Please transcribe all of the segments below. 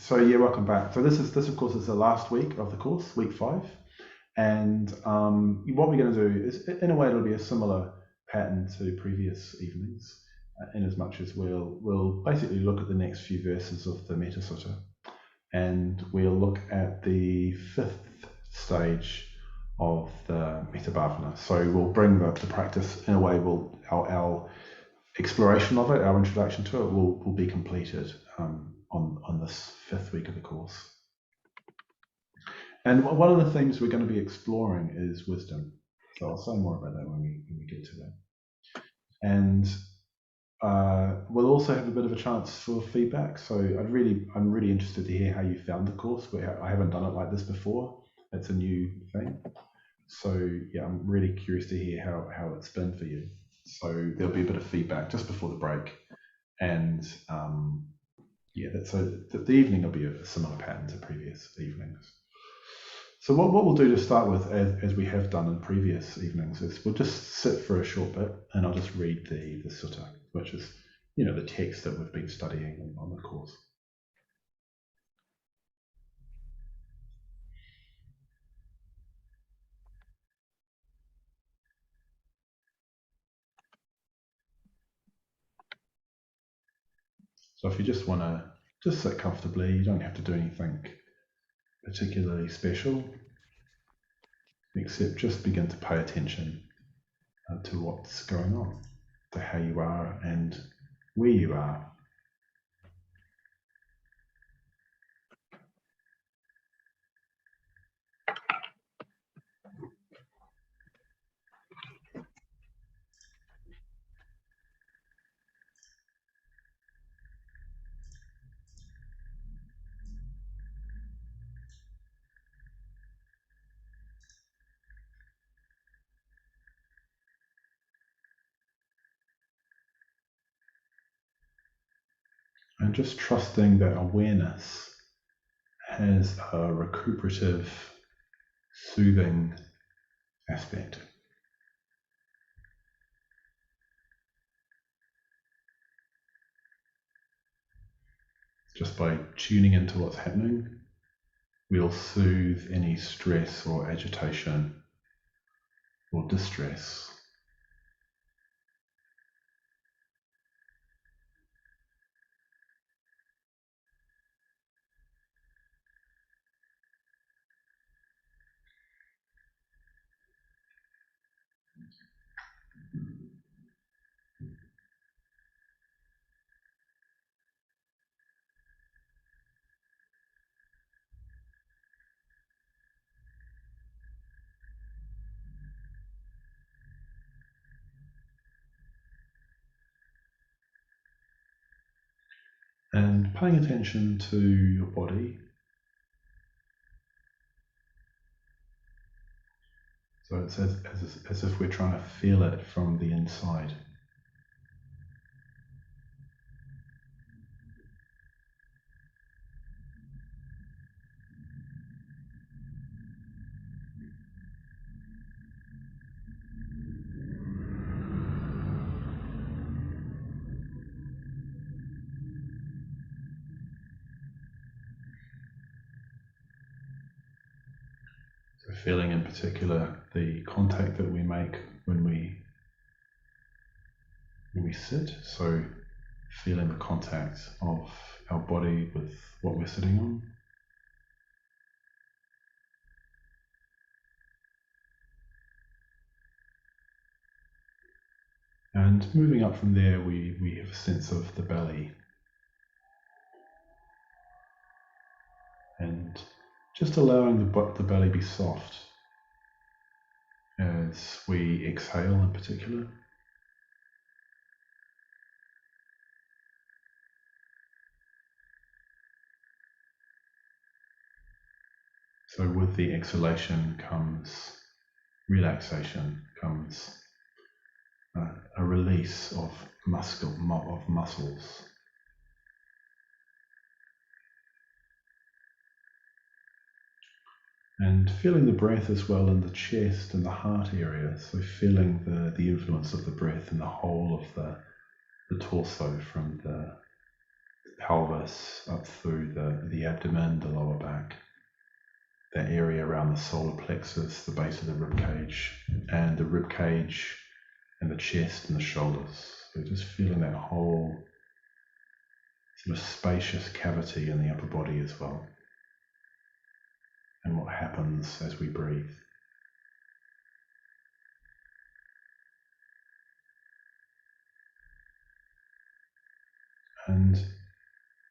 So yeah, welcome back. So this of course is the last week of the course, week 5, and what we're going to do is, in a way, it'll be a similar pattern to previous evenings, in as much as we'll basically look at the next few verses of the Metta Sutta, and we'll look at the 5th stage of the Metta Bhavana. So we'll bring the practice in a way. Our exploration of it, our introduction to it, will be completed on this 5th week of the course. And one of the themes we're going to be exploring is wisdom. So I'll say more about that when we get to that. And we'll also have a bit of a chance for feedback. So I'm really interested to hear how you found the course. I haven't done it like this before. It's a new thing. So yeah, I'm really curious to hear how it's been for you. So there'll be a bit of feedback just before the break, and the evening will be a similar pattern to previous evenings. So what we'll do to start with, as we have done in previous evenings, is we'll just sit for a short bit, and I'll just read the sutta, which is the text that we've been studying on the course. So if you just want to just sit comfortably, you don't have to do anything particularly special, except just begin to pay attention to what's going on, to how you are and where you are. And just trusting that awareness has a recuperative, soothing aspect. Just by tuning into what's happening, we'll soothe any stress or agitation or distress. And paying attention to your body. So it's as if we're trying to feel it from the inside. So feeling in particular the contact that we make when we sit. So feeling the contact of our body with what we're sitting on. And moving up from there, we have a sense of the belly. And just allowing the belly be soft as we exhale in particular. So with the exhalation comes relaxation, comes a release of muscles. And feeling the breath as well in the chest and the heart area. So feeling the influence of the breath in the whole of the torso, from the pelvis, up through the abdomen, the lower back, that area around the solar plexus, the base of the rib cage, and the rib cage and the chest and the shoulders. So just feeling that whole sort of spacious cavity in the upper body as well, and what happens as we breathe. And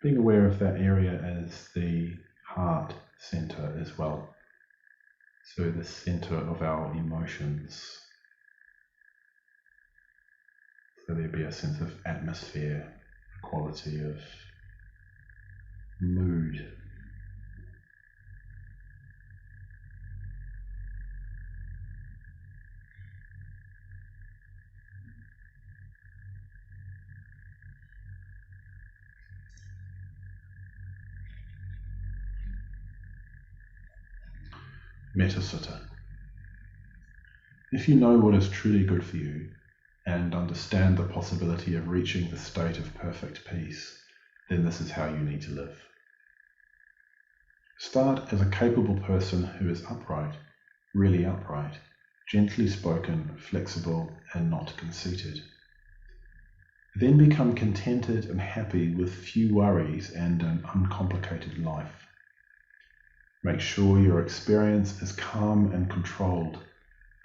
being aware of that area as the heart center as well. So the center of our emotions. So there'd be a sense of atmosphere, a quality of mood. Metta Sutta. If you know what is truly good for you and understand the possibility of reaching the state of perfect peace, then this is how you need to live. Start as a capable person who is upright, really upright, gently spoken, flexible, and not conceited. Then become contented and happy with few worries and an uncomplicated life. Make sure your experience is calm and controlled.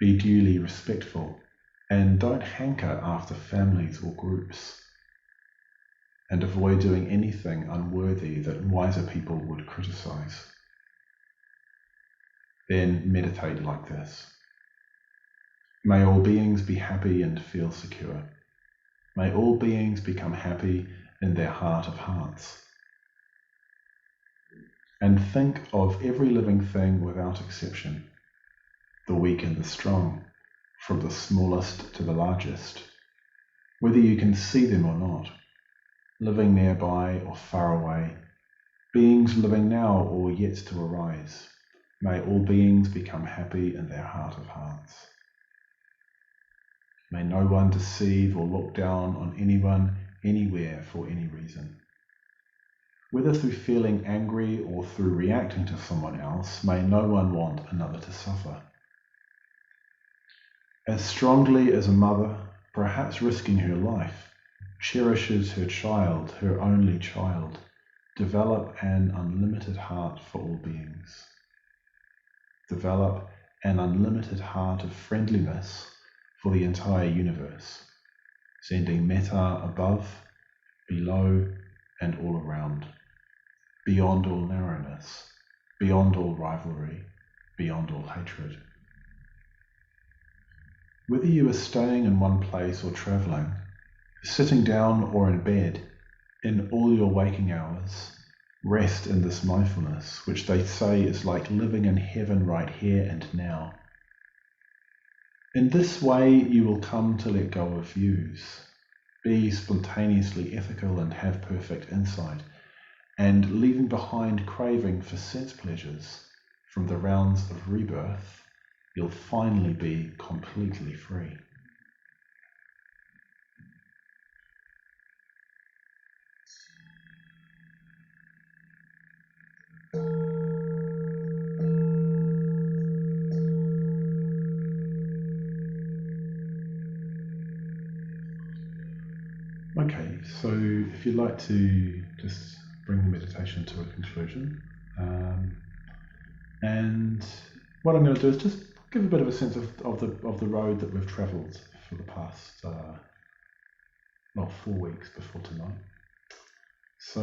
Be duly respectful, and don't hanker after families or groups. And avoid doing anything unworthy that wiser people would criticize. Then meditate like this. May all beings be happy and feel secure. May all beings become happy in their heart of hearts. And think of every living thing without exception, the weak and the strong, from the smallest to the largest, whether you can see them or not, living nearby or far away, beings living now or yet to arise. May all beings become happy in their heart of hearts. May no one deceive or look down on anyone, anywhere, for any reason. Whether through feeling angry or through reacting to someone else, may no one want another to suffer. As strongly as a mother, perhaps risking her life, cherishes her child, her only child, develop an unlimited heart for all beings. Develop an unlimited heart of friendliness for the entire universe, sending metta above, below, and all around, beyond all narrowness, beyond all rivalry, beyond all hatred. Whether you are staying in one place or travelling, sitting down or in bed, in all your waking hours, rest in this mindfulness, which they say is like living in heaven right here and now. In this way, you will come to let go of views, be spontaneously ethical and have perfect insight, and leaving behind craving for sense pleasures from the rounds of rebirth, you'll finally be completely free. Okay, so if you'd like to just bring the meditation to a conclusion, and what I'm going to do is just give a bit of a sense of the road that we've travelled for the past 4 weeks before tonight. So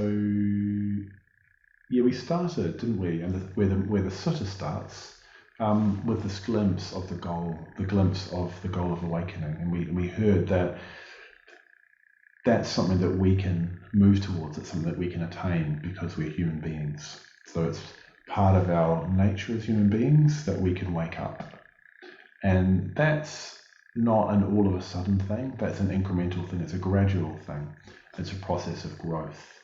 yeah, we started, didn't we? And where the sutta starts with this glimpse of the goal of awakening, and we heard that that's something that we can move towards. It's something that we can attain because we're human beings. So it's part of our nature as human beings that we can wake up. And that's not an all of a sudden thing. That's an incremental thing. It's a gradual thing. It's a process of growth.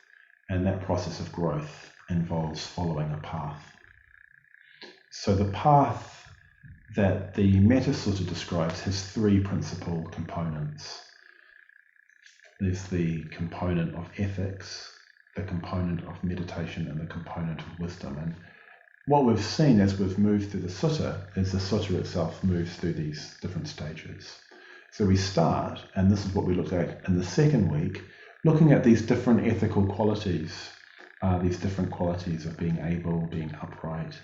And that process of growth involves following a path. So the path that the Metta Sutta describes has 3 principal components. There's the component of ethics, the component of meditation and the component of wisdom. And what we've seen as we've moved through the sutta is the sutta itself moves through these different stages. So we start, and this is what we looked at in the second week, looking at these different ethical qualities, these different qualities of being able, being upright,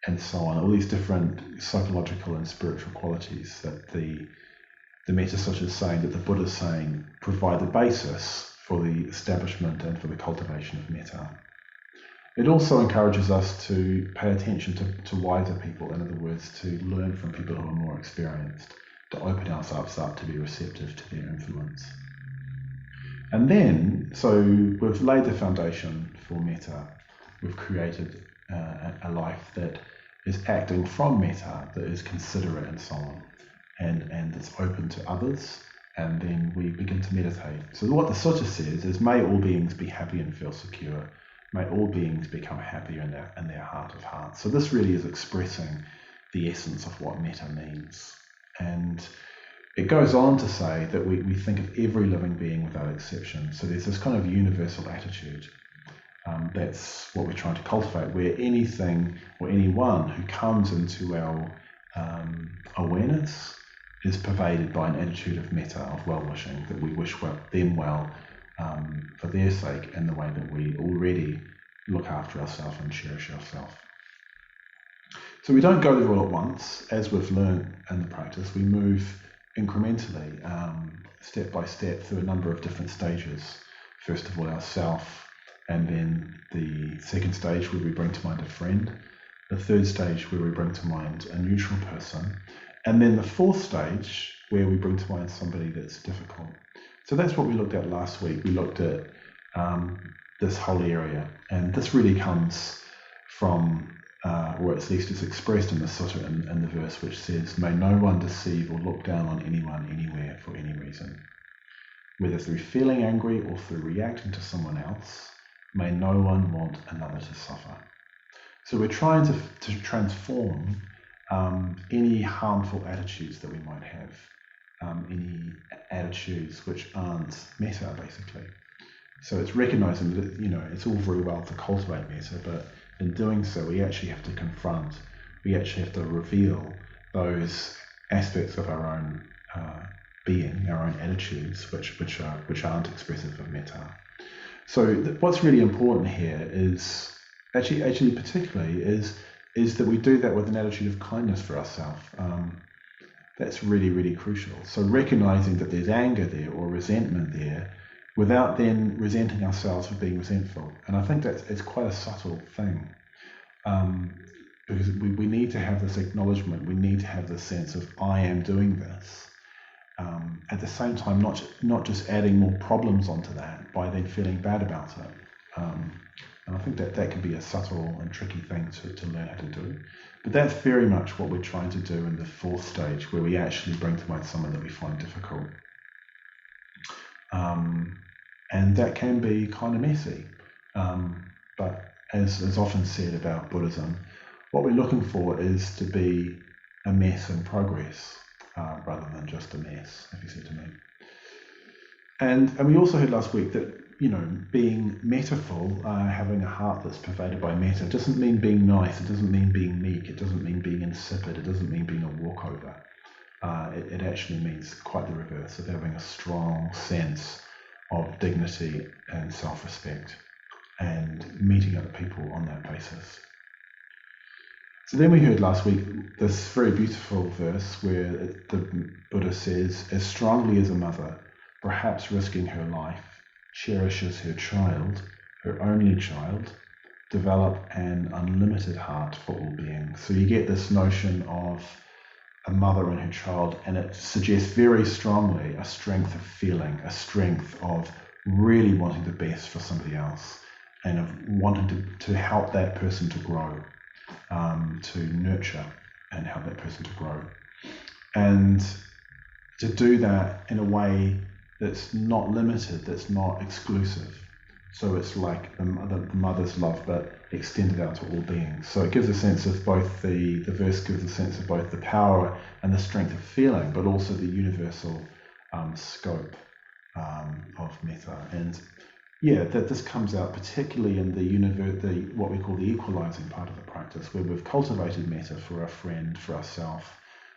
and so on, all these different psychological and spiritual qualities that the Metta Sutta is saying, that the Buddha is saying, provide the basis for the establishment and for the cultivation of metta. It also encourages us to pay attention to wiser people, in other words, to learn from people who are more experienced, to open ourselves up to be receptive to their influence. And then, so we've laid the foundation for metta. We've created a life that is acting from metta, that is considerate and so on, and it's open to others, and then we begin to meditate. So what the sutta says is, may all beings be happy and feel secure. May all beings become happier in their heart of hearts. So this really is expressing the essence of what metta means. And it goes on to say that we think of every living being without exception. So there's this kind of universal attitude. That's what we're trying to cultivate, where anything or anyone who comes into our awareness is pervaded by an attitude of metta, of well-wishing, that we wish them well for their sake, in the way that we already look after ourselves and cherish ourselves. So we don't go there all at once. As we've learned in the practice, we move incrementally, step by step, through a number of different stages. First of all, ourself, and then the second stage where we bring to mind a friend, the third stage where we bring to mind a neutral person, and then the fourth stage where we bring to mind somebody that's difficult. So that's what we looked at last week. We looked at this whole area, and this really comes from, or at least is expressed in the sutta, in the verse which says, may no one deceive or look down on anyone anywhere for any reason. Whether through feeling angry or through reacting to someone else, may no one want another to suffer. So we're trying to transform any harmful attitudes that we might have, any attitudes which aren't metta, basically. So it's recognizing that, it's all very well to cultivate metta, but in doing so, we actually have to confront, we actually have to reveal those aspects of our own being, our own attitudes, which aren't expressive of metta. So what's really important here is, actually particularly, is that we do that with an attitude of kindness for ourselves. That's really, really crucial. So recognizing that there's anger there or resentment there, without then resenting ourselves for being resentful. And I think it's quite a subtle thing, because we need to have this acknowledgement, we need to have this sense of, I am doing this. At the same time, not just adding more problems onto that by then feeling bad about it. And I think that can be a subtle and tricky thing to learn how to do. But that's very much what we're trying to do in the fourth stage, where we actually bring to mind someone that we find difficult. And that can be kind of messy. But as is often said about Buddhism, what we're looking for is to be a mess in progress, rather than just a mess, if you see what I mean. And we also heard last week that, being mettaful, having a heart that's pervaded by metta, doesn't mean being nice, it doesn't mean being meek, it doesn't mean being insipid, it doesn't mean being a walkover. It actually means quite the reverse, of having a strong sense of dignity and self-respect, and meeting other people on that basis. So then we heard last week this very beautiful verse where the Buddha says, as strongly as a mother, perhaps risking her life, cherishes her child, her only child, develop an unlimited heart for all beings. So you get this notion of a mother and her child, and it suggests very strongly a strength of feeling, a strength of really wanting the best for somebody else, and of wanting to help that person to grow, to nurture and help that person to grow. And to do that in a way that's not limited, that's not exclusive. So it's like the mother's love, but extended out to all beings. So it gives a sense of both, the verse gives a sense of both the power and the strength of feeling, but also the universal scope of metta. And Yeah, that this comes out particularly in the what we call the equalizing part of the practice, where we've cultivated metta for a friend, for ourselves,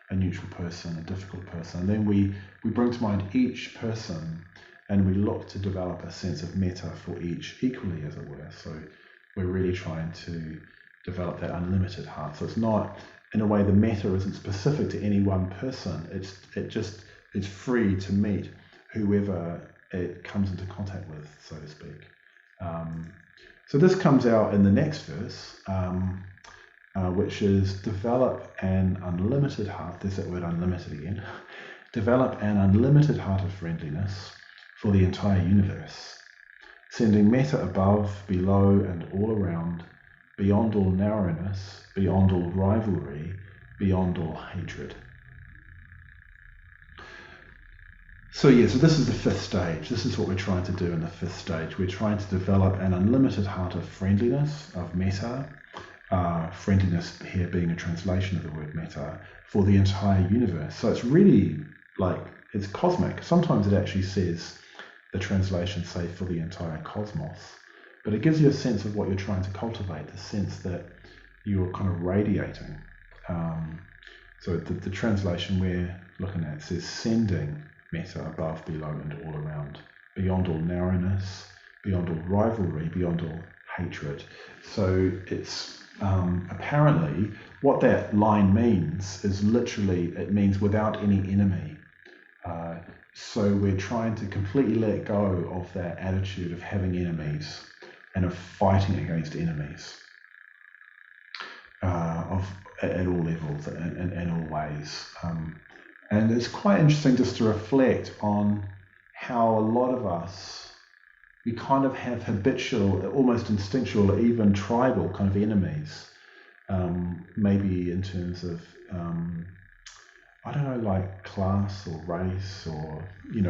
a neutral person, a difficult person, and then we bring to mind each person, and we look to develop a sense of metta for each equally, as it were. So we're really trying to develop that unlimited heart. So it's not, in a way, the metta isn't specific to any one person. It's free to meet whoever it comes into contact with, so to speak. So this comes out in the next verse, which is develop an unlimited heart. There's that word unlimited again. Develop an unlimited heart of friendliness for the entire universe, sending metta above, below, and all around, beyond all narrowness, beyond all rivalry, beyond all hatred. So this is the fifth stage. This is what we're trying to do in the fifth stage. We're trying to develop an unlimited heart of friendliness, of metta, friendliness here being a translation of the word metta, for the entire universe. So it's really it's cosmic. Sometimes it actually says, the translation say, for the entire cosmos. But it gives you a sense of what you're trying to cultivate, the sense that you're kind of radiating. So the translation we're looking at says, sending metta above, below, and all around, beyond all narrowness, beyond all rivalry, beyond all hatred. So it's apparently what that line means is literally, it means without any enemy. So we're trying to completely let go of that attitude of having enemies and of fighting against enemies at all levels and in all ways. And it's quite interesting just to reflect on how a lot of us, we kind of have habitual, almost instinctual, even tribal kind of enemies. Maybe in terms of, I don't know, like class or race, or,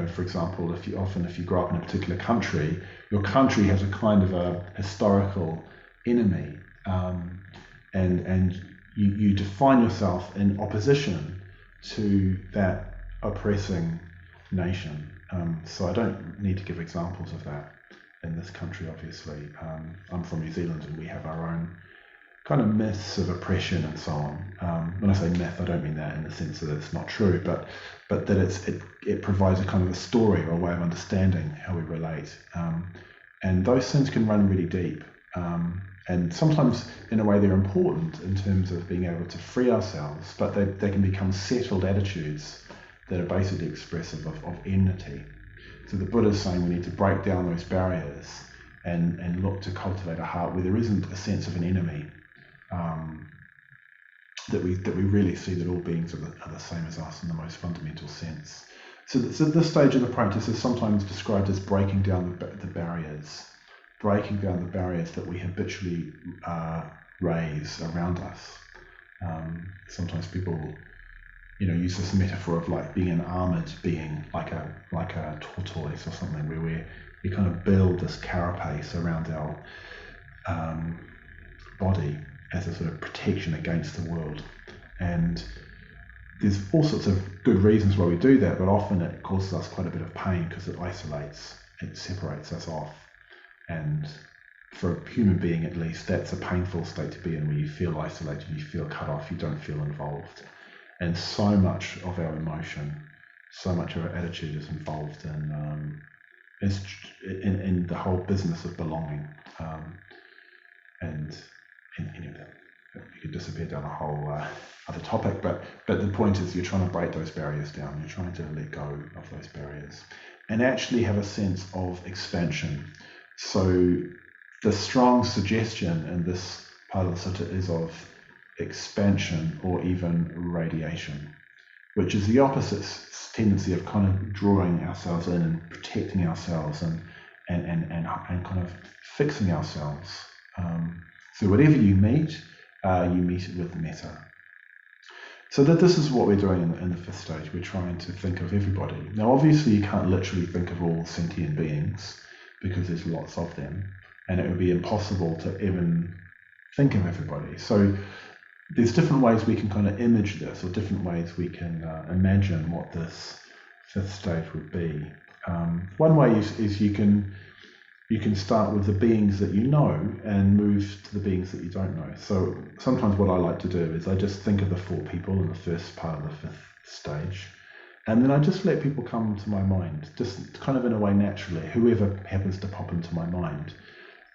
for example, if you grow up in a particular country, your country has a kind of a historical enemy, and you define yourself in opposition to that oppressing nation. So I don't need to give examples of that in this country, obviously. I'm from New Zealand, and we have our own kind of myths of oppression and so on. When I say myth, I don't mean that in the sense that it's not true, but that it provides a kind of a story or a way of understanding how we relate. And those things can run really deep. And sometimes, in a way, they're important in terms of being able to free ourselves, but they can become settled attitudes that are basically expressive of enmity. So the Buddha is saying we need to break down those barriers and look to cultivate a heart where there isn't a sense of an enemy, that we really see that all beings are the same as us in the most fundamental sense. So this stage of the practice is sometimes described as breaking down the barriers that we habitually raise around us. Sometimes people, use this metaphor of like being an armored being, like a tortoise or something, where we kind of build this carapace around our body as a sort of protection against the world. And there's all sorts of good reasons why we do that, but often it causes us quite a bit of pain because it isolates, it separates us off. And for a human being, at least, that's a painful state to be in, where you feel isolated, you feel cut off, you don't feel involved. And so much of our emotion, so much of our attitude is involved in the whole business of belonging. And you could disappear down a whole other topic, but the point is, you're trying to break those barriers down. You're trying to let go of those barriers and actually have a sense of expansion. So the strong suggestion in this part of the sutta is of expansion or even radiation, which is the opposite tendency of kind of drawing ourselves in and protecting ourselves and kind of fixing ourselves. So whatever you meet it with metta. So that this is what we're doing in the fifth stage. We're trying to think of everybody. Now, obviously, you can't literally think of all sentient beings because there's lots of them, and it would be impossible to even think of everybody. So there's different ways we can kind of image this, or different ways we can imagine what this fifth stage would be. One way is you can you can start with the beings that you know and move to the beings that you don't know. So sometimes what I like to do is I just think of the 4 people in the first part of the 5th stage, and then I just let people come to my mind, just kind of in a way naturally, whoever happens to pop into my mind.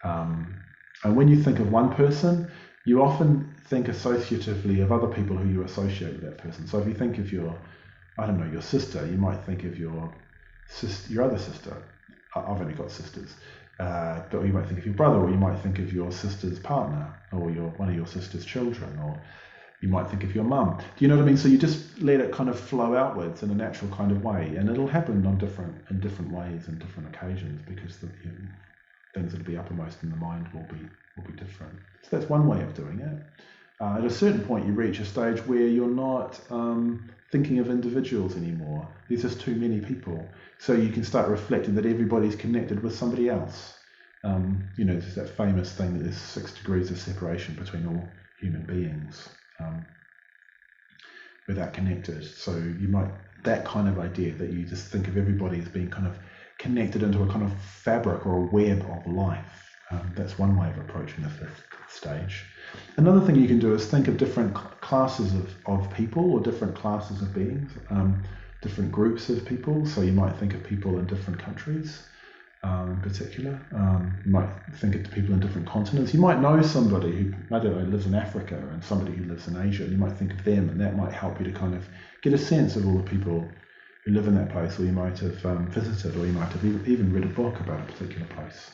And when you think of one person, you often think associatively of other people who you associate with that person. So if you think of your sister, you might think of your other sister. I've only got sisters. But you might think of your brother, or you might think of your sister's partner, or one of your sister's children, or you might think of your mum. Do you know what I mean? So you just let it kind of flow outwards in a natural kind of way, and it'll happen in different ways and different occasions, because the things that'll be uppermost in the mind will be different. So that's one way of doing it. At a certain point, you reach a stage where you're not thinking of individuals anymore. There's just too many people. So you can start reflecting that everybody's connected with somebody else. There's that famous thing that there's 6 degrees of separation between all human beings, without connected. So you might, that kind of idea that you just think of everybody as being kind of connected into a kind of fabric or a web of life. That's one way of approaching the 5th stage. Another thing you can do is think of different classes of people, or different classes of beings, different groups of people. So you might think of people in different countries, in particular. You might think of people in different continents. You might know somebody who, lives in Africa, and somebody who lives in Asia, and you might think of them, and that might help you to kind of get a sense of all the people who live in that place, or you might have visited, or you might have even read a book about a particular place.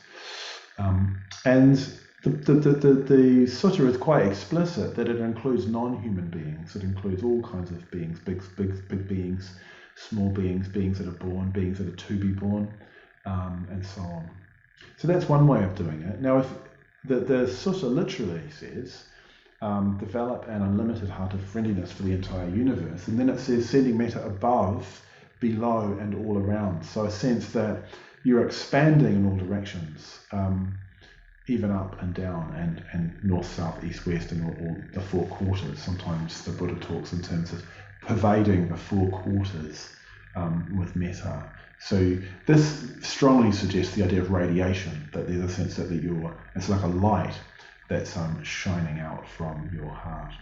And the sutta is quite explicit that it includes non-human beings. It includes all kinds of beings, big beings, small beings, beings that are born, beings that are to be born, and so on. So that's one way of doing it. Now, if the sutta literally says, develop an unlimited heart of friendliness for the entire universe, and then it says sending metta above, below, and all around. So a sense that you're expanding in all directions, even up and down, and north, south, east, west, and all the 4 quarters. Sometimes the Buddha talks in terms of pervading the 4 quarters with metta. So this strongly suggests the idea of radiation, that there's a sense that it's like a light that's shining out from your heart.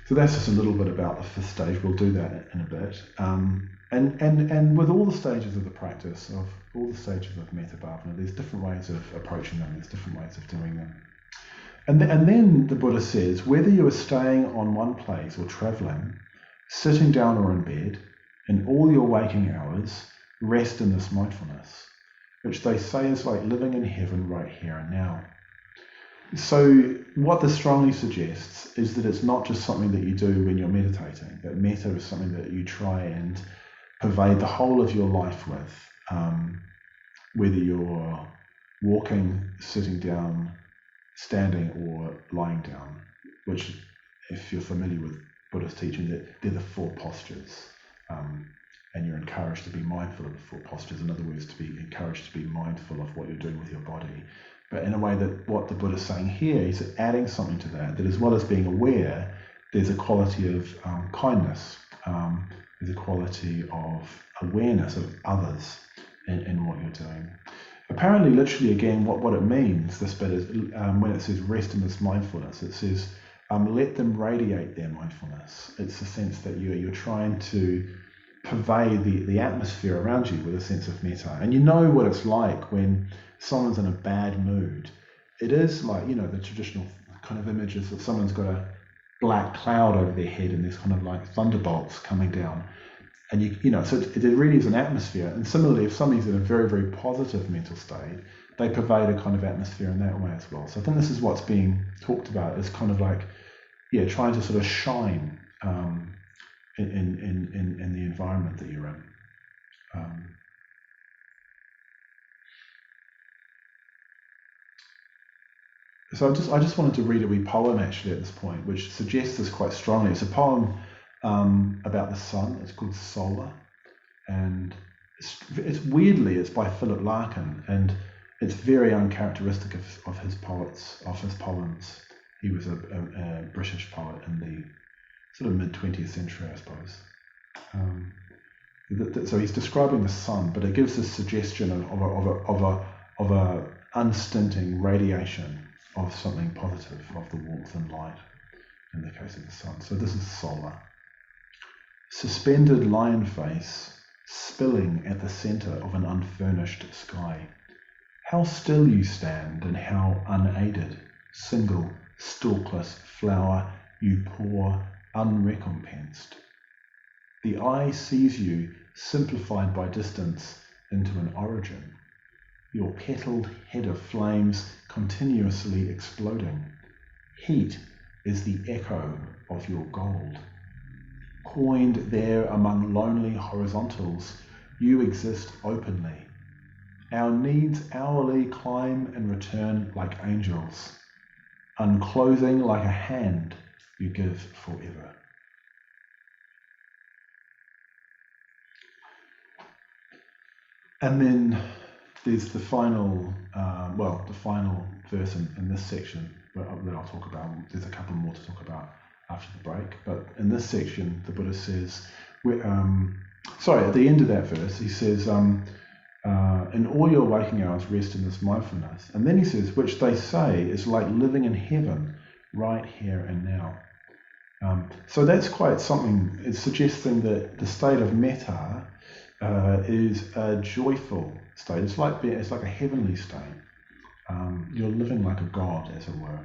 So that's just a little bit about the 5th stage. We'll do that in a bit. And with all the stages of the practice, of all the stages of Metta Bhavana, there's different ways of approaching them, there's different ways of doing them. And then the Buddha says, whether you are staying on one place or travelling, sitting down or in bed, in all your waking hours, rest in this mindfulness, which they say is like living in heaven right here and now. So what this strongly suggests is that it's not just something that you do when you're meditating, that metta is something that you try and pervade the whole of your life with, whether you're walking, sitting down, standing, or lying down, which, if you're familiar with Buddhist teaching, they're the 4 postures, and you're encouraged to be mindful of the 4 postures. In other words, to be encouraged to be mindful of what you're doing with your body. But in a way that what the Buddha's saying here, he's adding something to that as well as being aware, there's a quality of kindness, there's a quality of awareness of others in what you're doing. Apparently, literally, again, what it means, this bit is, when it says rest in this mindfulness, it says let them radiate their mindfulness. It's the sense that you're trying to pervade the atmosphere around you with a sense of metta. And you know what it's like when someone's in a bad mood. It is like, the traditional kind of images that someone's got a black cloud over their head and there's kind of like thunderbolts coming down. And so it really is an atmosphere. And similarly, if somebody's in a very, very positive mental state, they pervade a kind of atmosphere in that way as well. So I think this is what's being talked about, is kind of like, trying to sort of shine in the environment that you're in. So I just wanted to read a wee poem actually at this point, which suggests this quite strongly. It's a poem about the sun. It's called Solar, and it's by Philip Larkin, and it's very uncharacteristic of his poems. He was a British poet in the sort of mid-20th century, I suppose. So he's describing the sun, but it gives this suggestion of a unstinting radiation of something positive, of the warmth and light in the case of the sun. So this is solar. Suspended lion face, spilling at the centre of an unfurnished sky. How still you stand, and how unaided, single, stalkless flower you pour unrecompensed. The eye sees you simplified by distance into an origin, your petalled head of flames continuously exploding. Heat is the echo of your gold. Coined there among lonely horizontals, you exist openly. Our needs hourly climb and return like angels. Unclosing like a hand, you give forever. And then there's the final, the final verse in this section that I'll talk about. There's a couple more to talk about after the break, but in this section, the Buddha says, at the end of that verse, he says, in all your waking hours, rest in this mindfulness. And then he says, which they say is like living in heaven, right here and now. So that's quite something. It's suggesting that the state of metta is a joyful state. It's like a heavenly state. You're living like a god, as it were.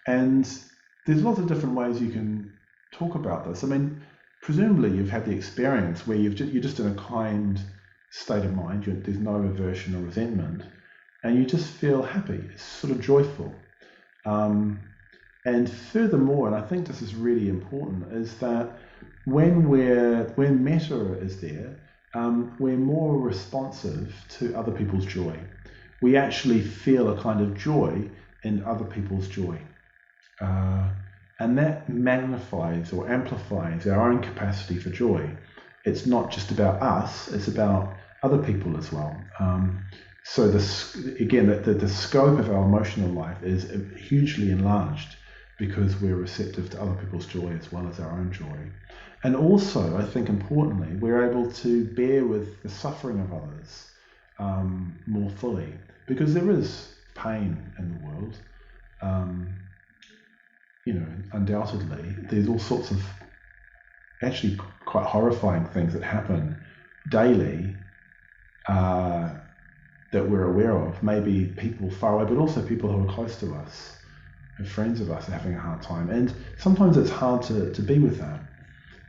And there's lots of different ways you can talk about this. I mean, presumably you've had the experience where you're just in a kind state of mind. There's no aversion or resentment, and you just feel happy. It's sort of joyful. And furthermore, and I think this is really important, is that when metta is there, we're more responsive to other people's joy. We actually feel a kind of joy in other people's joy. And that magnifies or amplifies our own capacity for joy. It's not just about us, it's about other people as well. So the scope of our emotional life is hugely enlarged because we're receptive to other people's joy as well as our own joy. And also, I think importantly, we're able to bear with the suffering of others more fully, because there is pain in the world. Undoubtedly, there's all sorts of actually quite horrifying things that happen daily that we're aware of. Maybe people far away, but also people who are close to us, and friends of us are having a hard time. And sometimes it's hard to be with that.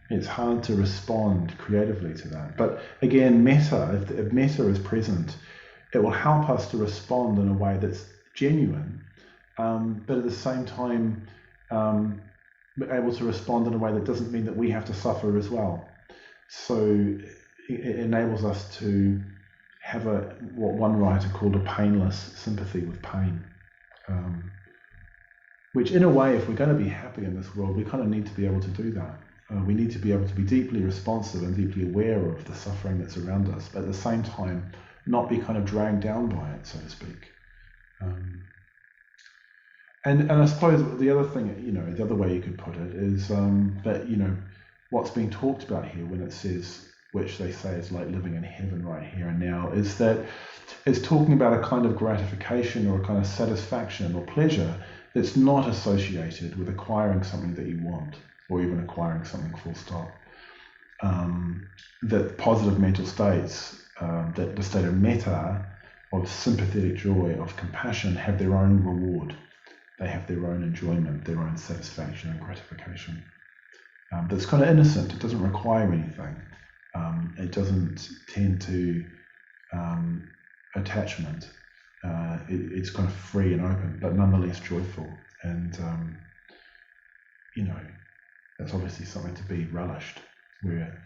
It's hard to respond creatively to that. But again, metta, if metta is present, it will help us to respond in a way that's genuine, but at the same time, we're able to respond in a way that doesn't mean that we have to suffer as well. So it enables us to have what one writer called a painless sympathy with pain. Which in a way, if we're going to be happy in this world, we kind of need to be able to do that. We need to be able to be deeply responsive and deeply aware of the suffering that's around us, but at the same time, not be kind of dragged down by it, so to speak. And I suppose the other thing, the other way you could put it is that, what's being talked about here when it says, which they say is like living in heaven right here and now, is that it's talking about a kind of gratification or a kind of satisfaction or pleasure that's not associated with acquiring something that you want, or even acquiring something full stop. That positive mental states, that the state of metta, of sympathetic joy, of compassion, have their own reward. They have their own enjoyment, their own satisfaction and gratification. That's kind of innocent. It doesn't require anything. It doesn't tend to attachment. It's kind of free and open, but nonetheless joyful. And, that's obviously something to be relished, where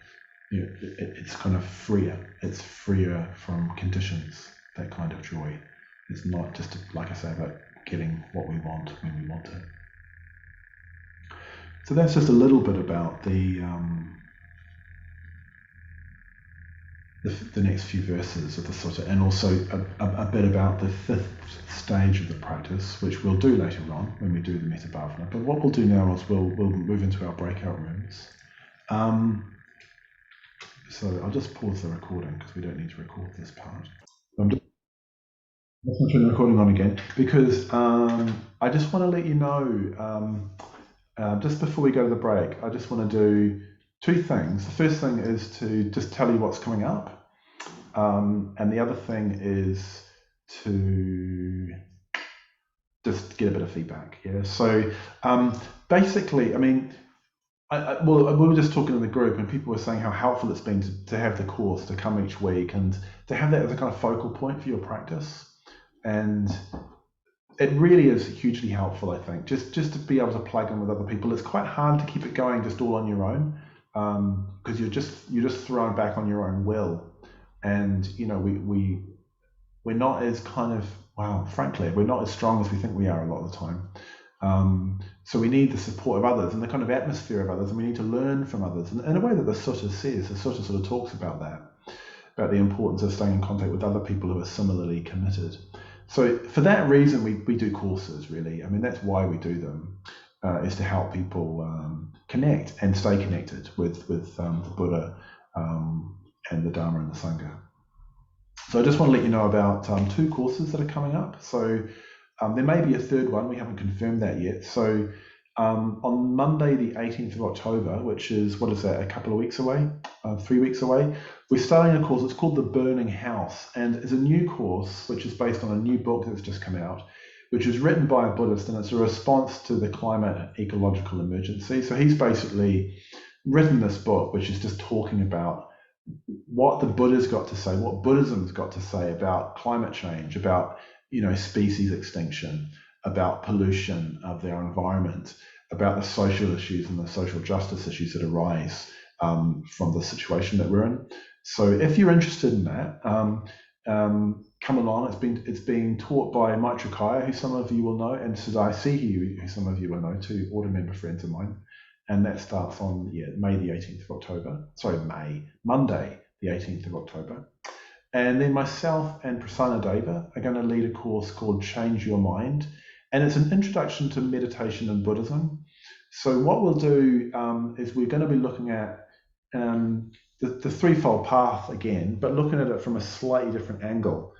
it's kind of freer. It's freer from conditions, that kind of joy. It's not just, like I say, about getting what we want when we want it. So that's just a little bit about the next few verses of the sutta, and also a bit about the fifth stage of the practice, which we'll do later on when we do the Metta Bhavana. But what we'll do now is we'll move into our breakout rooms. So I'll just pause the recording because we don't need to record this part. I'm just turn the recording on again because I just want to let you know, just before we go to the break, I just want to do two things. The first thing is to just tell you what's coming up, and the other thing is to just get a bit of feedback. Yeah. So basically, I mean, well, we were just talking in the group, and people were saying how helpful it's been to have the course, to come each week, and to have that as a kind of focal point for your practice. And it really is hugely helpful, I think, just to be able to plug in with other people. It's quite hard to keep it going just all on your own, because you're just thrown back on your own will, and we're not as kind of, well, frankly, we're not as strong as we think we are a lot of the time. So we need the support of others and the kind of atmosphere of others, and we need to learn from others. And in a way that the Sutta says, the Sutta sort of talks about that, about the importance of staying in contact with other people who are similarly committed. So for that reason, we do courses, really. I mean, that's why we do them, is to help people connect and stay connected with the Buddha and the Dharma and the Sangha. So I just want to let you know about two courses that are coming up. So there may be a third one. We haven't confirmed that yet. So on Monday, the 18th of October, which is, what is that, a couple of weeks away, 3 weeks away, we're starting a course. It's called The Burning House, and it's a new course which is based on a new book that's just come out, which is written by a Buddhist, and it's a response to the climate ecological emergency. So he's basically written this book, which is just talking about what the Buddha's got to say, what Buddhism's got to say about climate change, about species extinction, about pollution of their environment, about the social issues and the social justice issues that arise from the situation that we're in. So if you're interested in that, come along. It's being taught by Maitreya, who some of you will know, and Sadai Sihi, who some of you will know, two order member friends of mine. And that starts on May the 18th of October. Sorry, Monday the 18th of October. And then myself and Prasanna Deva are going to lead a course called Change Your Mind. And it's an introduction to meditation and Buddhism. So what we'll do is we're going to be looking at the threefold path again, but looking at it from a slightly different angle.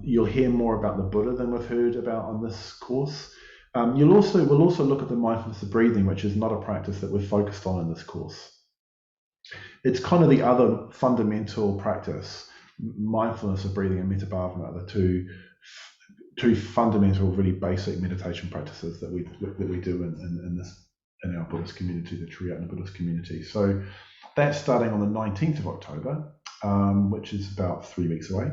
You'll hear more about the Buddha than we've heard about on this course. We'll also look at the mindfulness of breathing, which is not a practice that we're focused on in this course. It's kind of the other fundamental practice. Mindfulness of breathing and Metta Bhavana are the two fundamental, really basic meditation practices that we do in our Buddhist community, the Triratna Buddhist community. So that's starting on the 19th of October, which is about 3 weeks away.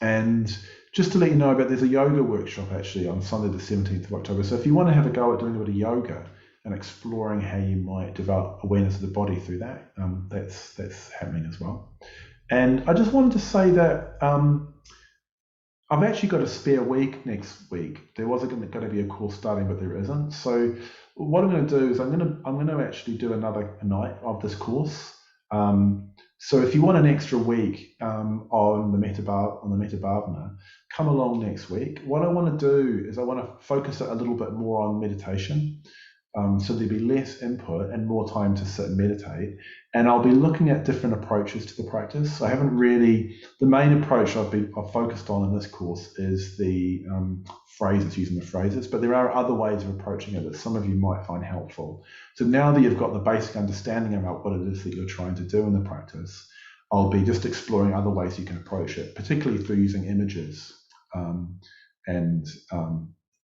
And just to let you know there's a yoga workshop actually on Sunday the 17th of October. So if you want to have a go at doing a bit of yoga and exploring how you might develop awareness of the body through that, that's happening as well. And I just wanted to say that I've actually got a spare week next week. There was going to be a course starting, but there isn't. So what I'm going to do is I'm going to actually do another night of this course. So if you want an extra week on the Metta Bhavana, come along next week. What I want to do is I want to focus it a little bit more on meditation. So there'll be less input and more time to sit and meditate. And I'll be looking at different approaches to the practice. The main approach I've focused on in this course is the using the phrases, but there are other ways of approaching it that some of you might find helpful. So now that you've got the basic understanding about what it is that you're trying to do in the practice, I'll be just exploring other ways you can approach it, particularly through using images and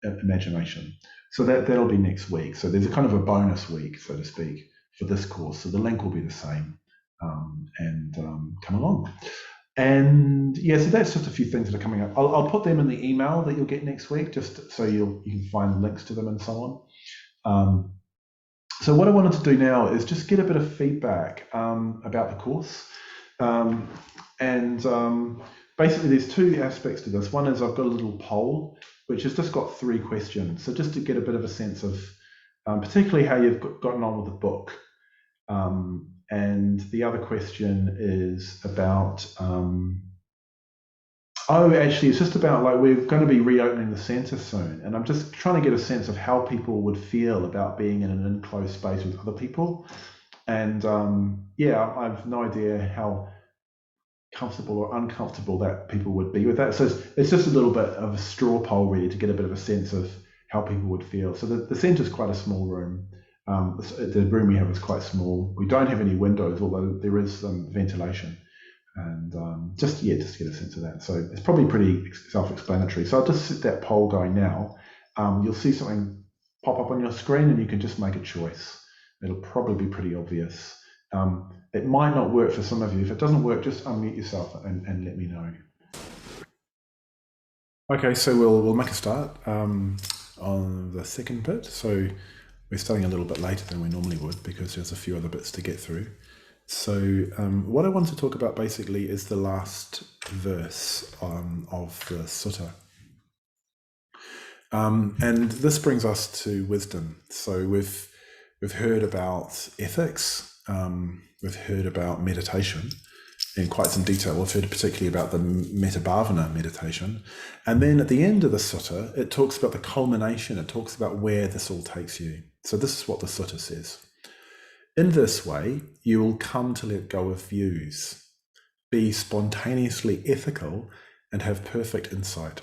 imagination. So that'll be next week. So there's a kind of a bonus week, so to speak, for this course. So the link will be the same, and come along. And so that's just a few things that are coming up. I'll put them in the email that you'll get next week, just so you can find links to them and so on. So what I wanted to do now is just get a bit of feedback about the course. Basically there's two aspects to this. One is I've got a little poll, which has just got 3 questions. So just to get a bit of a sense of particularly how you've gotten on with the book. And the other question is about, it's just about we're going to be reopening the centre soon. And I'm just trying to get a sense of how people would feel about being in an enclosed space with other people. And I've no idea how comfortable or uncomfortable that people would be with that. So it's just a little bit of a straw poll, really, to get a bit of a sense of how people would feel. So the centre is quite a small room. The room we have is quite small. We don't have any windows, although there is some ventilation. And just to get a sense of that. So it's probably pretty self-explanatory. So I'll just set that poll going now. You'll see something pop up on your screen, and you can just make a choice. It'll probably be pretty obvious. It might not work for some of you. If it doesn't work, just unmute yourself and let me know. Okay, so we'll make a start on the second bit. So we're starting a little bit later than we normally would because there's a few other bits to get through. So what I want to talk about basically is the last verse of the sutta. And this brings us to wisdom. So we've heard about ethics, we've heard about meditation in quite some detail. We've heard particularly about the Metta Bhavana meditation. And then at the end of the sutta, it talks about the culmination. It talks about where this all takes you. So this is what the sutta says. In this way, you will come to let go of views, be spontaneously ethical, and have perfect insight.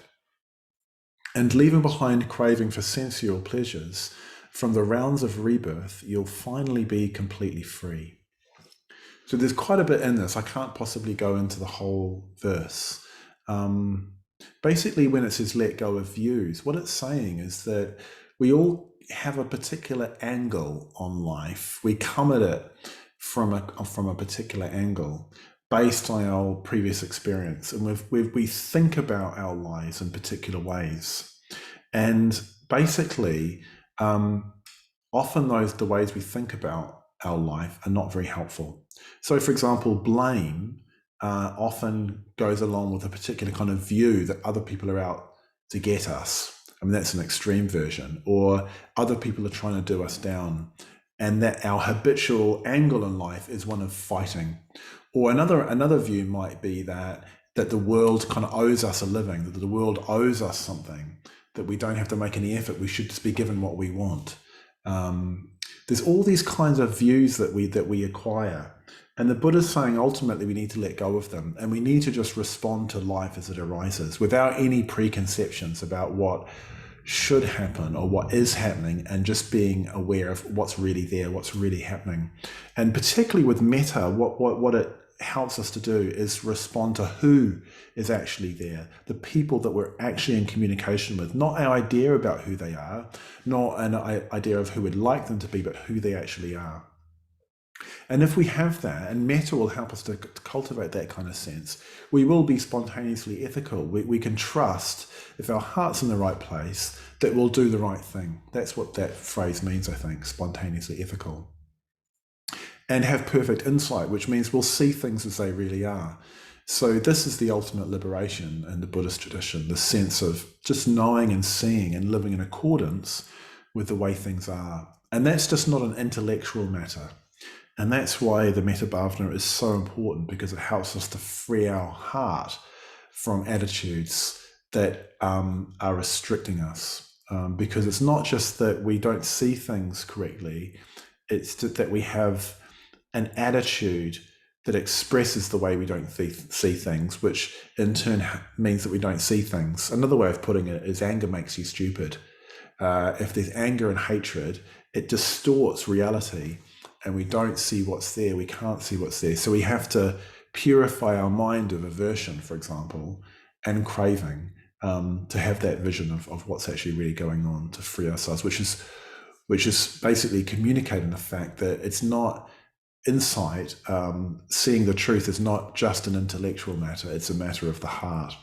And leaving behind craving for sensual pleasures, from the rounds of rebirth, you'll finally be completely free. So there's quite a bit in this. I can't possibly go into the whole verse. Basically, when it says let go of views, what it's saying is that we all have a particular angle on life. We come at it from a particular angle based on our previous experience, and we think about our lives in particular ways. And basically, often the ways we think about our life are not very helpful. So, for example, blame often goes along with a particular kind of view that other people are out to get us. I mean, that's an extreme version. Or other people are trying to do us down, and that our habitual angle in life is one of fighting. Or another view might be that the world kind of owes us a living, that the world owes us something, that we don't have to make any effort. We should just be given what we want. There's all these kinds of views that we acquire. And the Buddha's saying ultimately we need to let go of them, and we need to just respond to life as it arises without any preconceptions about what should happen or what is happening, and just being aware of what's really there, what's really happening. And particularly with metta, what it helps us to do is respond to who is actually there, the people that we're actually in communication with, not our idea about who they are, not an idea of who we'd like them to be, but who they actually are. And if we have that, and metta will help us to cultivate that kind of sense, we will be spontaneously ethical. We can trust, if our heart's in the right place, that we'll do the right thing. That's what that phrase means, I think, spontaneously ethical. And have perfect insight, which means we'll see things as they really are. So this is the ultimate liberation in the Buddhist tradition, the sense of just knowing and seeing and living in accordance with the way things are. And that's just not an intellectual matter. And that's why the Metta Bhavana is so important, because it helps us to free our heart from attitudes that are restricting us. Because it's not just that we don't see things correctly, it's that we have an attitude that expresses the way we don't see things, which in turn means that we don't see things. Another way of putting it is anger makes you stupid. If there's anger and hatred, it distorts reality, and we don't see what's there, we can't see what's there. So we have to purify our mind of aversion, for example, and craving, to have that vision of what's actually really going on, to free ourselves, which is basically communicating the fact that it's not insight. Seeing the truth is not just an intellectual matter, it's a matter of the heart.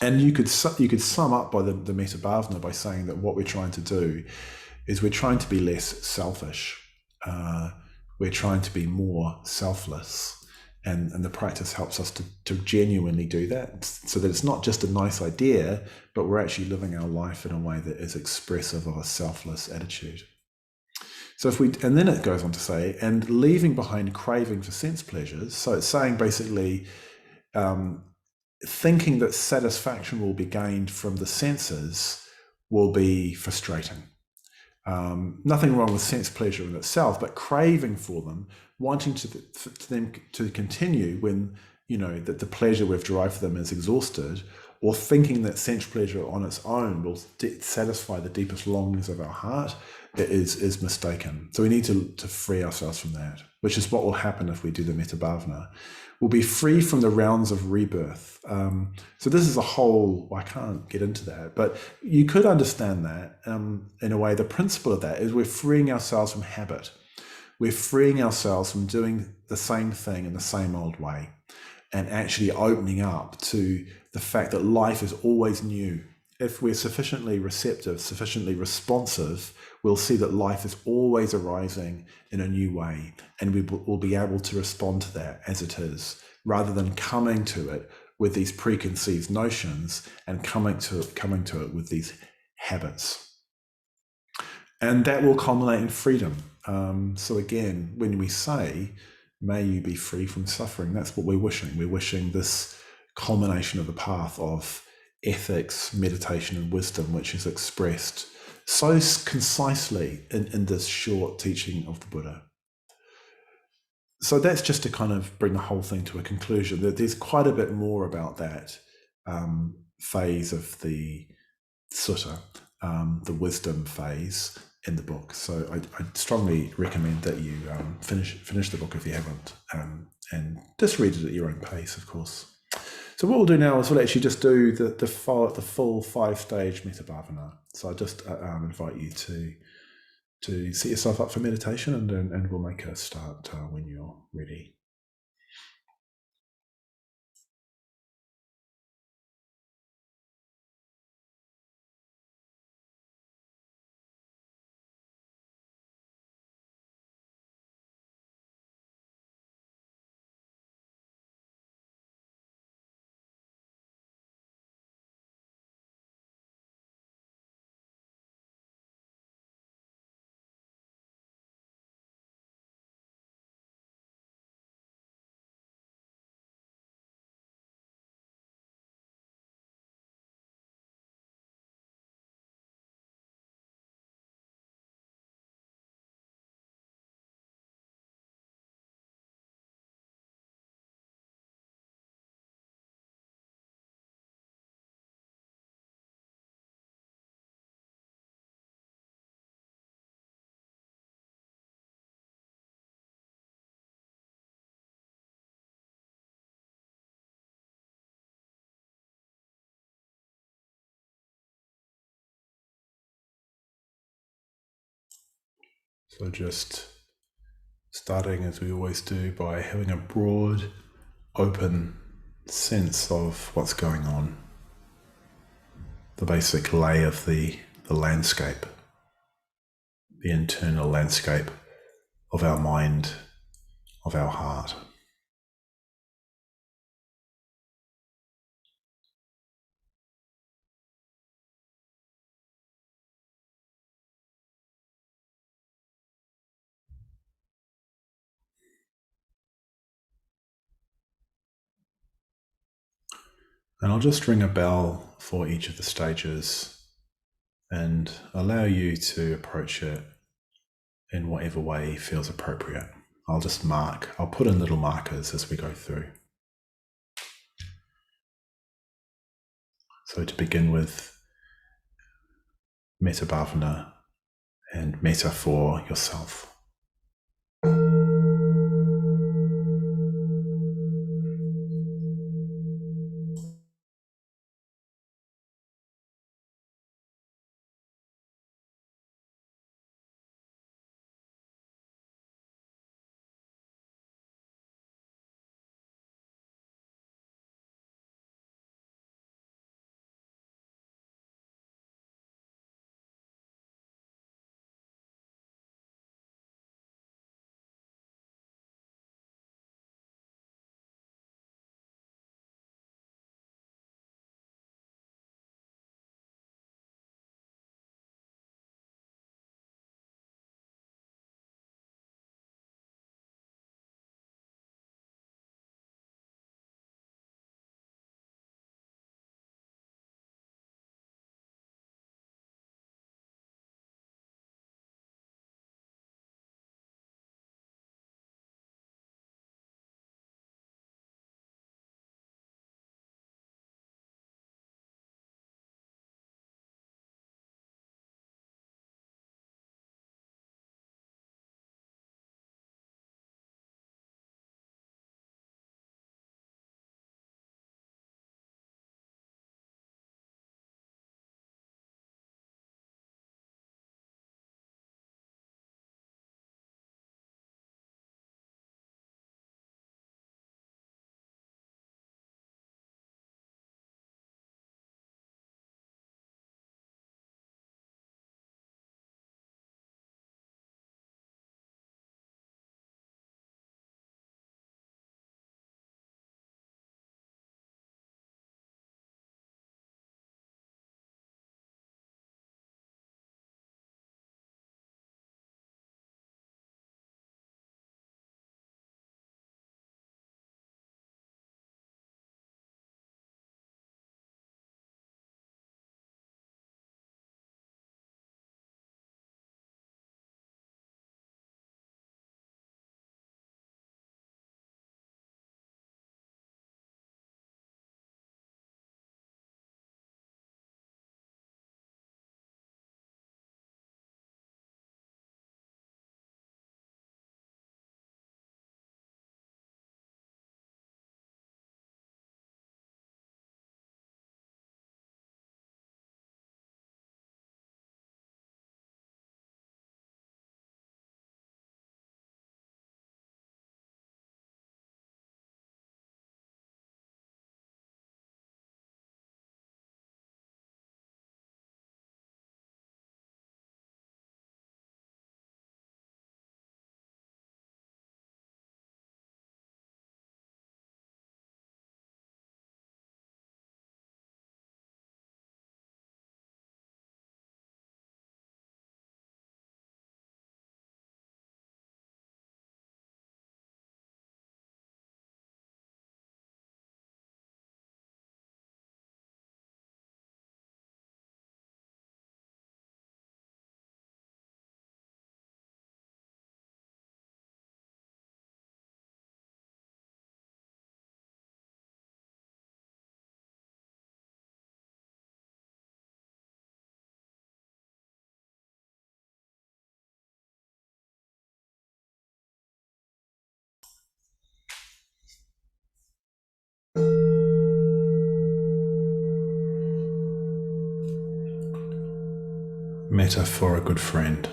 And you could sum up by the Metta Bhavana by saying that what we're trying to do is we're trying to be less selfish. We're trying to be more selfless, and the practice helps us to genuinely do that, so that it's not just a nice idea, but we're actually living our life in a way that is expressive of a selfless attitude. So and then it goes on to say, and leaving behind craving for sense pleasures. So it's saying basically, thinking that satisfaction will be gained from the senses will be frustrating. Nothing wrong with sense pleasure in itself, but craving for them, wanting for them to continue when that the pleasure we've derived for them is exhausted, or thinking that sense pleasure on its own will satisfy the deepest longings of our heart, is mistaken. So we need to free ourselves from that, which is what will happen if we do the Metta Bhavana. We'll be free from the rounds of rebirth. So this is a whole, I can't get into that, but you could understand that in a way. The principle of that is we're freeing ourselves from habit. We're freeing ourselves from doing the same thing in the same old way, and actually opening up to the fact that life is always new. If we're sufficiently receptive, sufficiently responsive, we'll see that life is always arising in a new way, and we will be able to respond to that as it is, rather than coming to it with these preconceived notions and coming to it with these habits. And that will culminate in freedom. So again, when we say, may you be free from suffering, that's what we're wishing. We're wishing this culmination of the path of ethics, meditation, and wisdom, which is expressed so concisely in this short teaching of the Buddha. So that's just to kind of bring the whole thing to a conclusion. There's quite a bit more about that phase of the sutta, the wisdom phase, in the book. So I strongly recommend that you finish the book if you haven't, and just read it at your own pace, of course. So what we'll do now is we'll actually just do the full 5-stage Metta Bhavana. So I just invite you to set yourself up for meditation, and we'll make a start when you're ready. So just starting, as we always do, by having a broad, open sense of what's going on, the basic lay of the landscape, the internal landscape of our mind, of our heart. And I'll just ring a bell for each of the stages and allow you to approach it in whatever way feels appropriate. I'll put in little markers as we go through. So to begin with, Metta Bhavana and Metta for yourself. Metta for a good friend.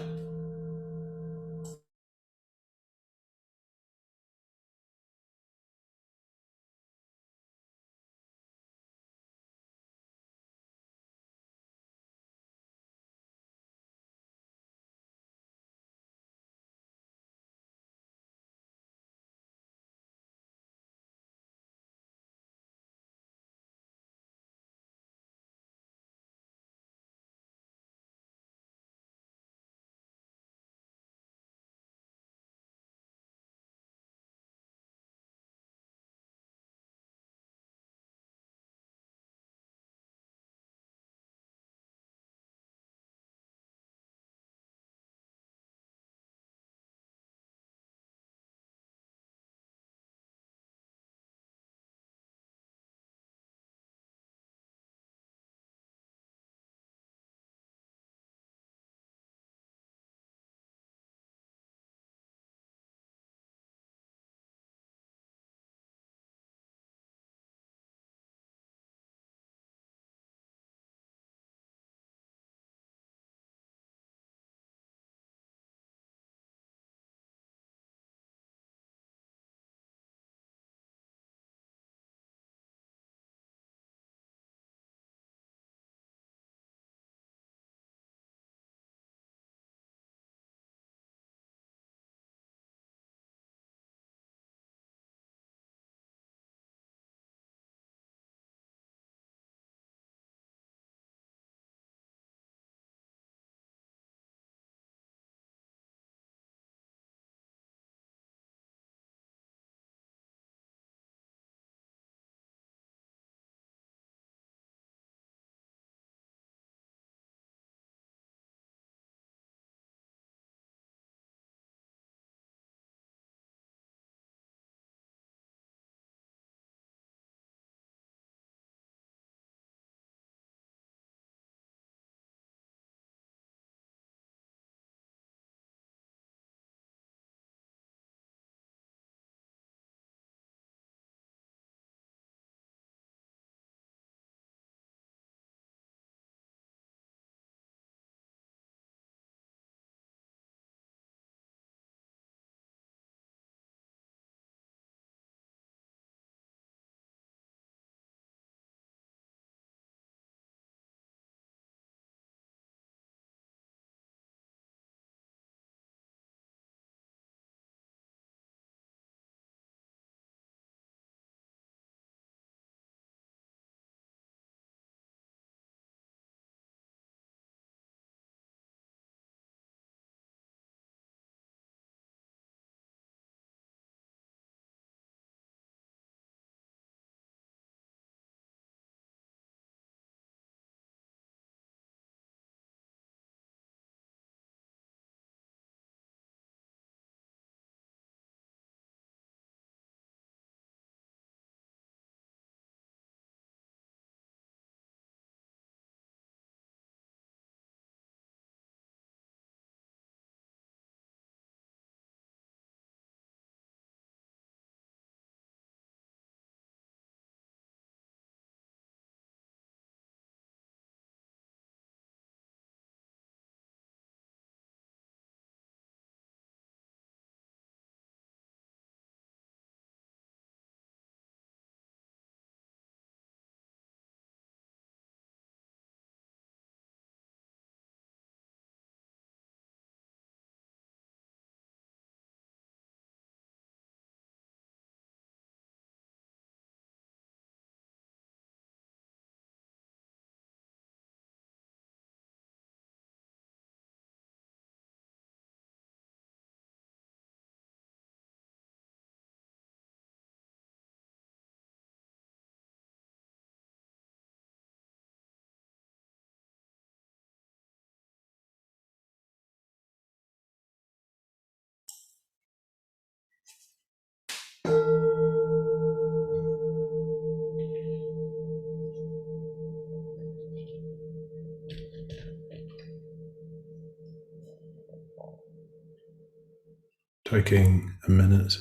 Taking a minute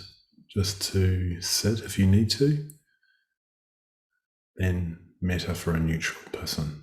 just to sit if you need to, then metta for a neutral person.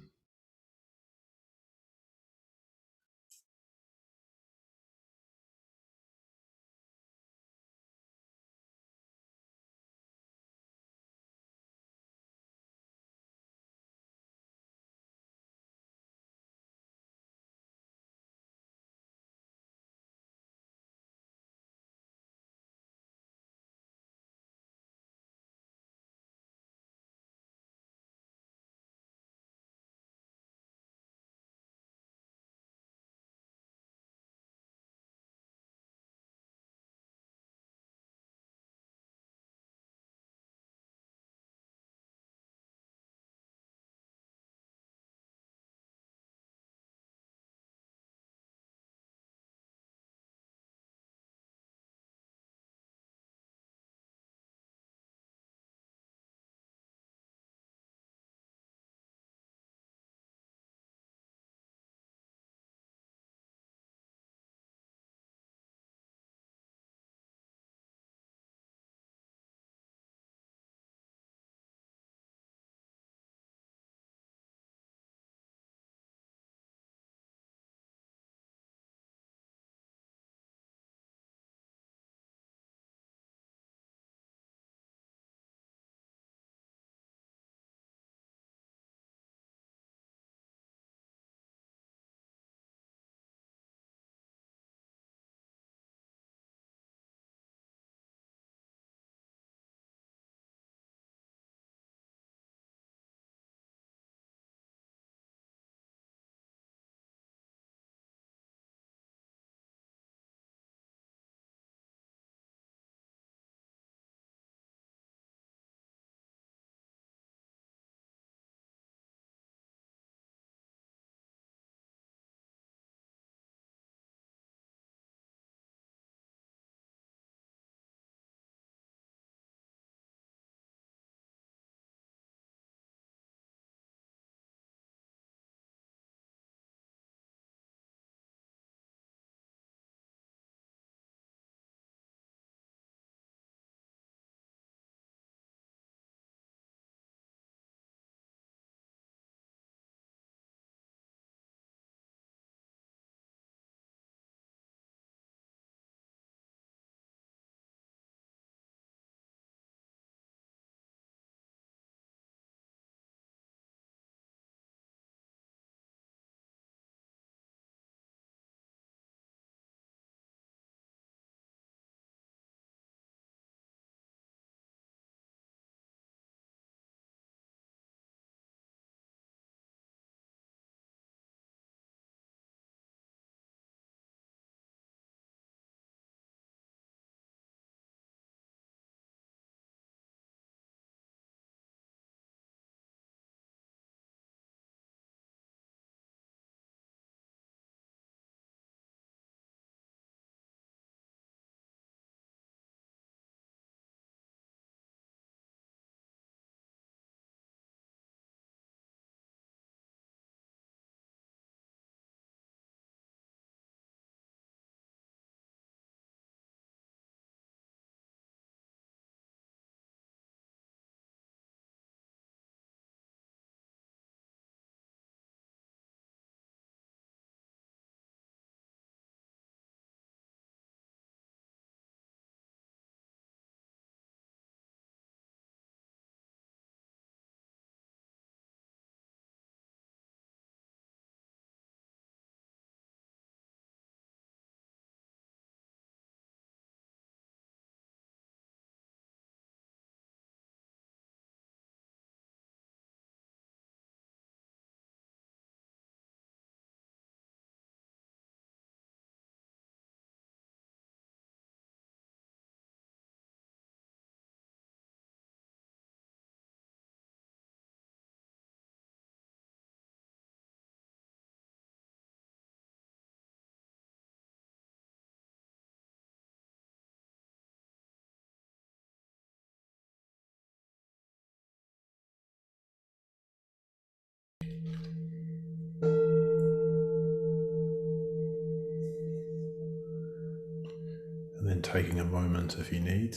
And then taking a moment if you need,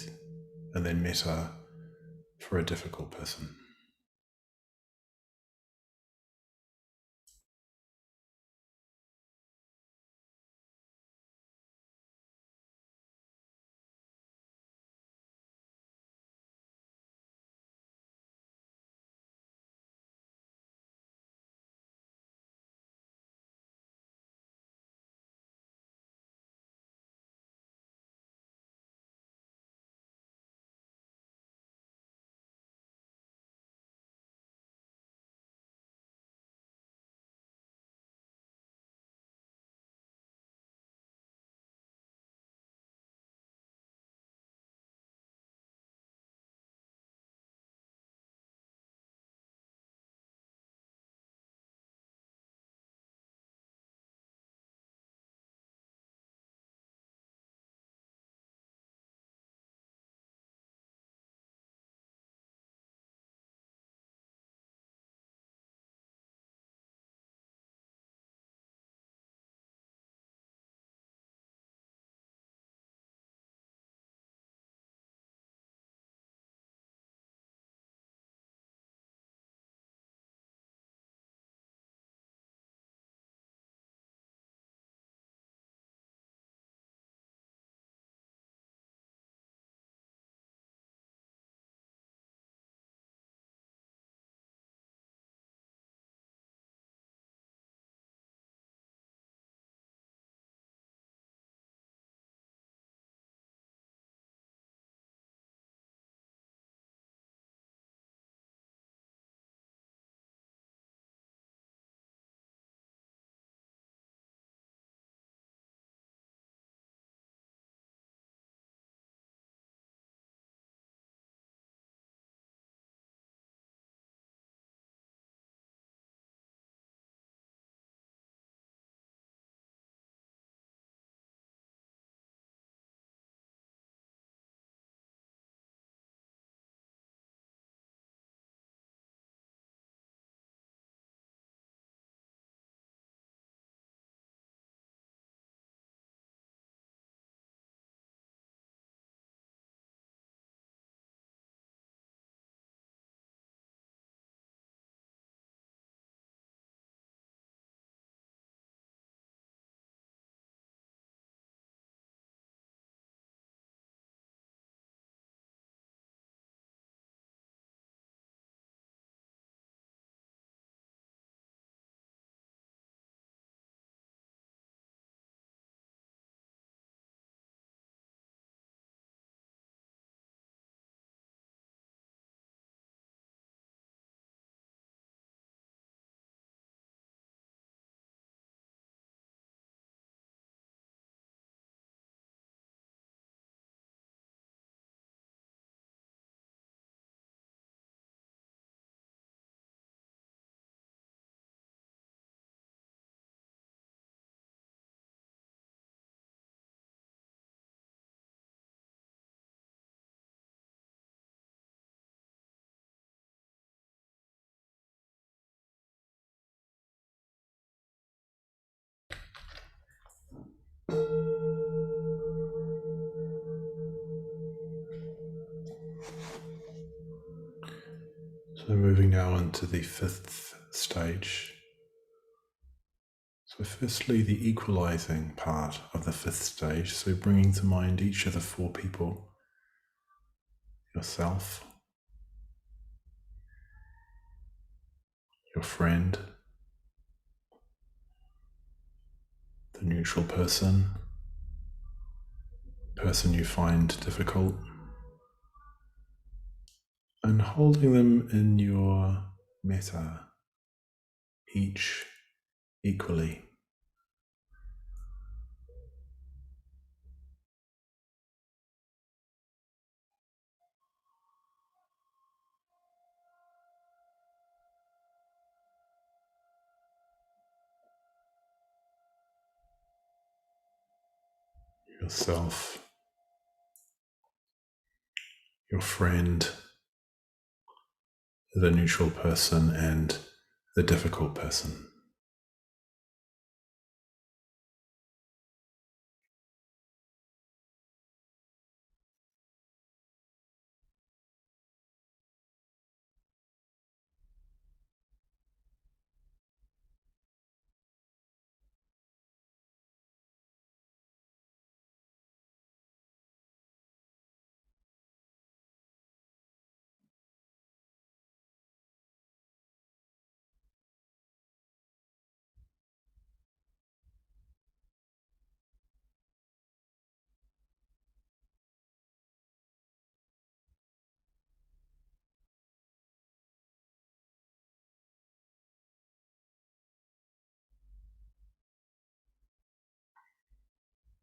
and then metta for a difficult person. So moving now into the fifth stage. So firstly, the equalizing part of the fifth stage. So bringing to mind each of the four people, yourself, your friend, the neutral person, person you find difficult, and holding them in your metta, each equally. Yourself, your friend, the neutral person, and the difficult person.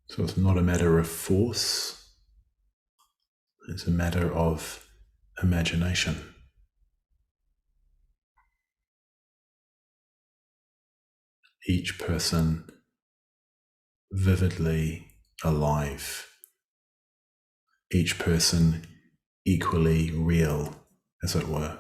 So it's not a matter of force, it's a matter of imagination. Each person vividly alive, each person equally real, as it were.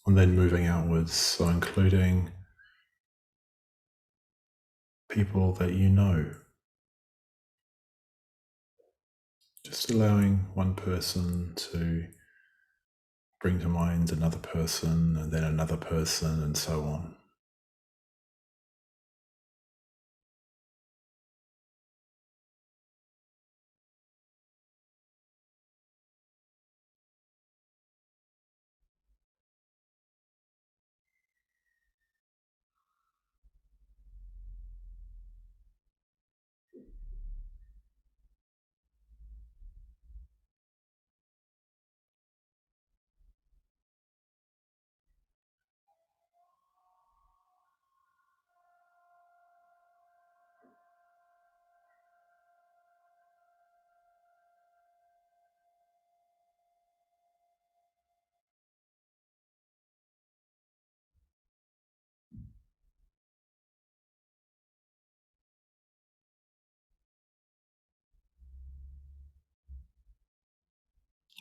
And then moving outwards, so including people that you know. Just allowing one person to bring to mind another person, and then another person, and so on.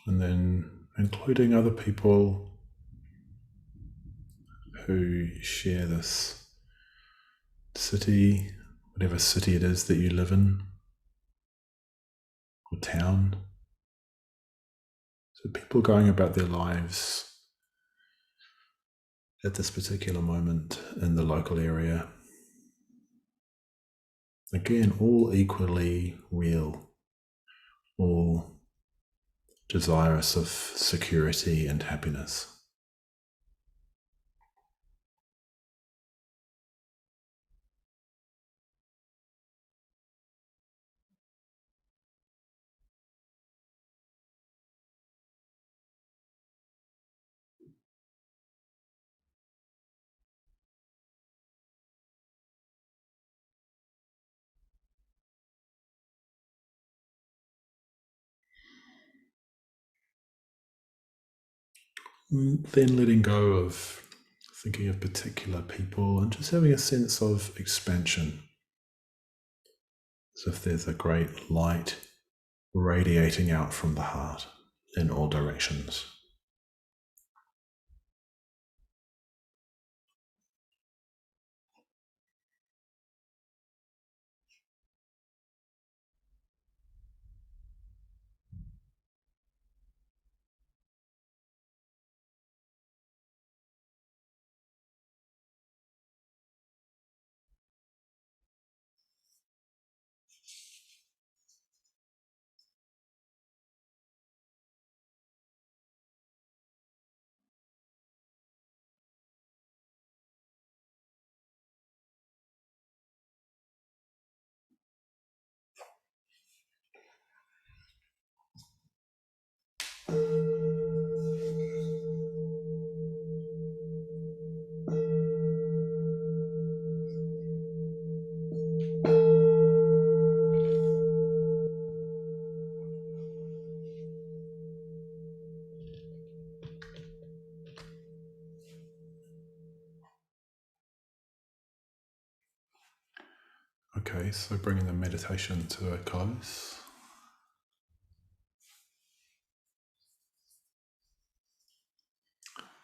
And then including other people who share this city, whatever city it is that you live in, or town. So people going about their lives at this particular moment in the local area. Again, all equally real, all desirous of security and happiness. Then letting go of thinking of particular people and just having a sense of expansion, as if there's a great light radiating out from the heart in all directions. Okay, so bringing the meditation to a close.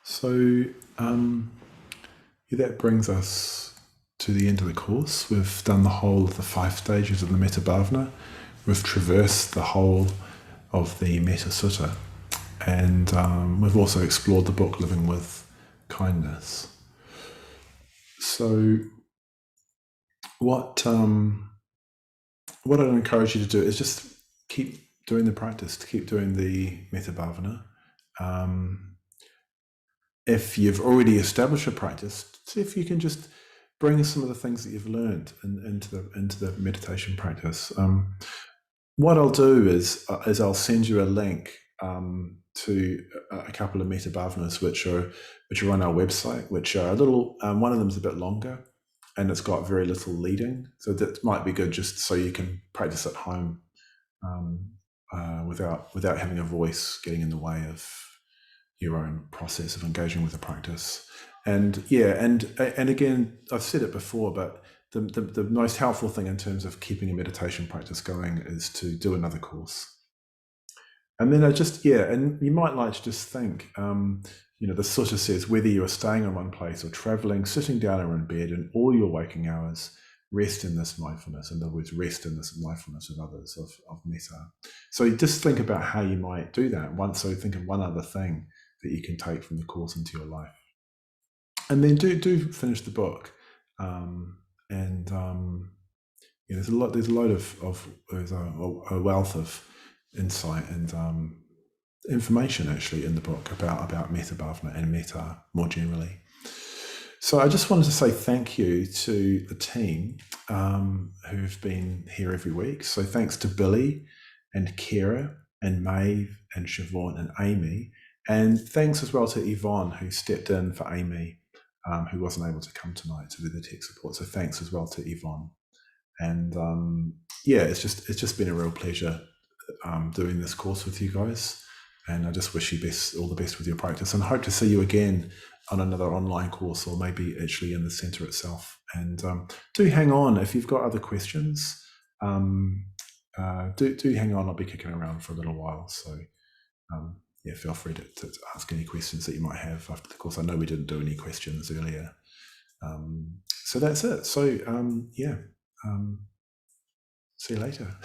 So that brings us to the end of the course. We've done the whole of the 5 stages of the Metta Bhavana. We've traversed the whole of the Metta Sutta. And we've also explored the book Living with Kindness. So what I'd encourage you to do is just keep doing the practice, to keep doing the Metta Bhavana. If you've already established a practice, see if you can just bring some of the things that you've learned into the meditation practice. What I'll do is I'll send you a link to a couple of Metta Bhavanas which are on our website, which are a little. One of them's a bit longer, and it's got very little leading, so that might be good just so you can practice at home without having a voice getting in the way of your own process of engaging with the practice. And again, I've said it before, but the most helpful thing in terms of keeping a meditation practice going is to do another course. And then and you might like to just think, the sutta says, whether you are staying in one place or traveling, sitting down or in bed, in all your waking hours, rest in this mindfulness. In other words, rest in this mindfulness of others, of metta. So just think about how you might do that. So think of one other thing that you can take from the course into your life. And then do finish the book. There's a wealth of insight and information actually in the book about Metta Bhavana and Metta more generally. So I just wanted to say thank you to the team who've been here every week. So thanks to Billy and Kira and Maeve and Siobhan and Amy. And thanks as well to Yvonne, who stepped in for Amy, who wasn't able to come tonight to do the tech support. So thanks as well to Yvonne. And it's just been a real pleasure doing this course with you guys. And I just wish you all the best with your practice, and hope to see you again on another online course, or maybe actually in the centre itself. And do hang on if you've got other questions. Do hang on. I'll be kicking around for a little while, so feel free to ask any questions that you might have after the course. I know we didn't do any questions earlier, so that's it. So see you later.